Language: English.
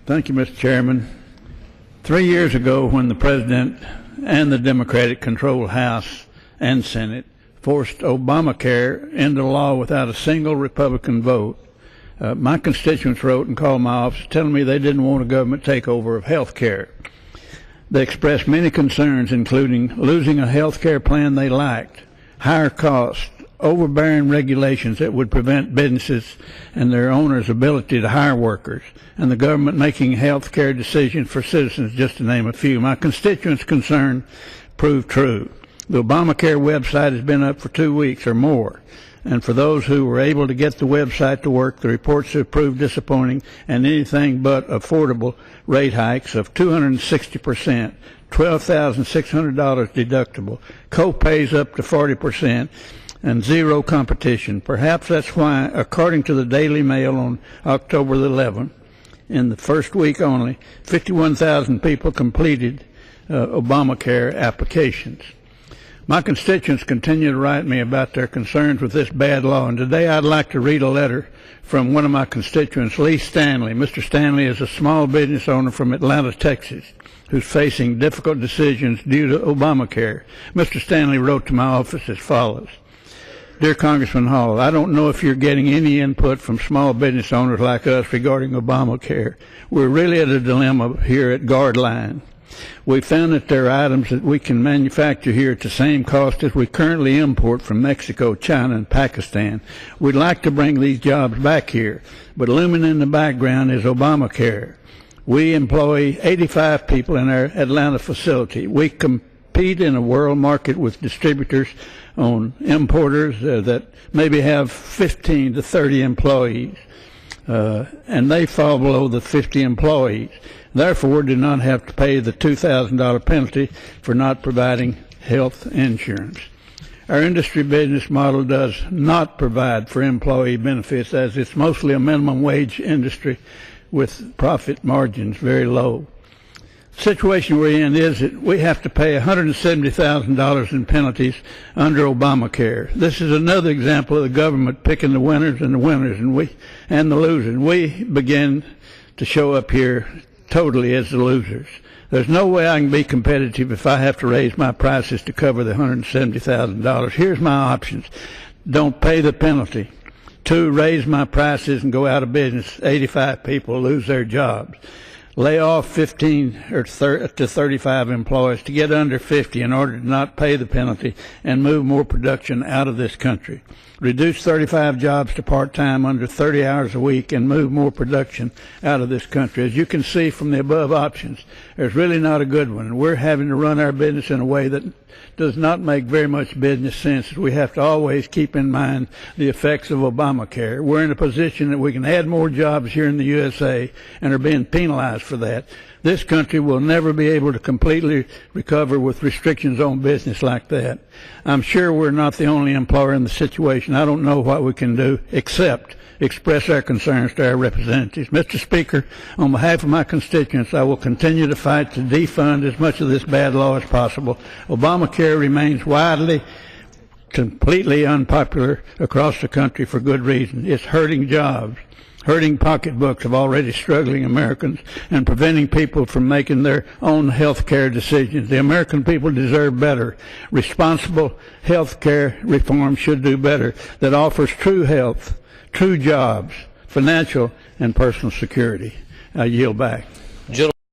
Thank you, Mr. Chairman. 3 years ago, when the President and the Democratic-controlled House and Senate forced Obamacare into law without a single Republican vote, my constituents wrote and called my office telling me they didn't want a government takeover of health care. They expressed many concerns, including losing a health care plan they liked, higher costs, overbearing regulations that would prevent businesses and their owners' ability to hire workers, and the government making health care decisions for citizens, just to name a few. My constituents' concern proved true. The Obamacare website has been up for 2 weeks or more, and for those who were able to get the website to work, the reports have proved disappointing and anything but affordable rate hikes of 260%, $12,600 deductible, co-pays up to 40%, and zero competition. Perhaps that's why, according to the Daily Mail on October the 11th, in the first week only, 51,000 people completed Obamacare applications. My constituents continue to write me about their concerns with this bad law, and today I'd like to read a letter from one of my constituents, Lee Stanley. Mr. Stanley is a small business owner from Atlanta, Texas, who's facing difficult decisions due to Obamacare. Mr. Stanley wrote to my office as follows. Dear Congressman Hall, I don't know if you're getting any input from small business owners like us regarding Obamacare. We're really at a dilemma here at Guard Line. We found that there are items that we can manufacture here at the same cost as we currently import from Mexico, China, and Pakistan. We'd like to bring these jobs back here, but looming in the background is Obamacare. We employ 85 people in our Atlanta facility. We compete in a world market with distributors on importers that maybe have 15 to 30 employees, and they fall below the 50 employees. Therefore, do not have to pay the $2,000 penalty for not providing health insurance. Our industry business model does not provide for employee benefits, as it's mostly a minimum wage industry with profit margins very low. The situation we're in is that we have to pay $170,000 in penalties under Obamacare. This is another example of the government picking the winners and the losers. We begin to show up here totally as the losers. There's no way I can be competitive if I have to raise my prices to cover the $170,000. Here's my options. Don't pay the penalty. 2, raise my prices and go out of business. 85 people lose their jobs. Lay off 15 to 35 employees to get under 50 in order to not pay the penalty and move more production out of this country. Reduce 35 jobs to part-time under 30 hours a week and move more production out of this country. As you can see from the above options, there's really not a good one. We're having to run our business in a way that does not make very much business sense. We have to always keep in mind the effects of Obamacare. We're in a position that we can add more jobs here in the USA and are being penalized for that. This country will never be able to completely recover with restrictions on business like that. I'm sure we're not the only employer in the situation. I don't know what we can do except express our concerns to our representatives. Mr. Speaker, on behalf of my constituents, I will continue to fight to defund as much of this bad law as possible. Obamacare remains widely, completely unpopular across the country for good reason. It's hurting jobs, hurting pocketbooks of already struggling Americans, and preventing people from making their own health care decisions. The American people deserve better. Responsible health care reform should do better, that offers true health, true jobs, financial and personal security. I yield back.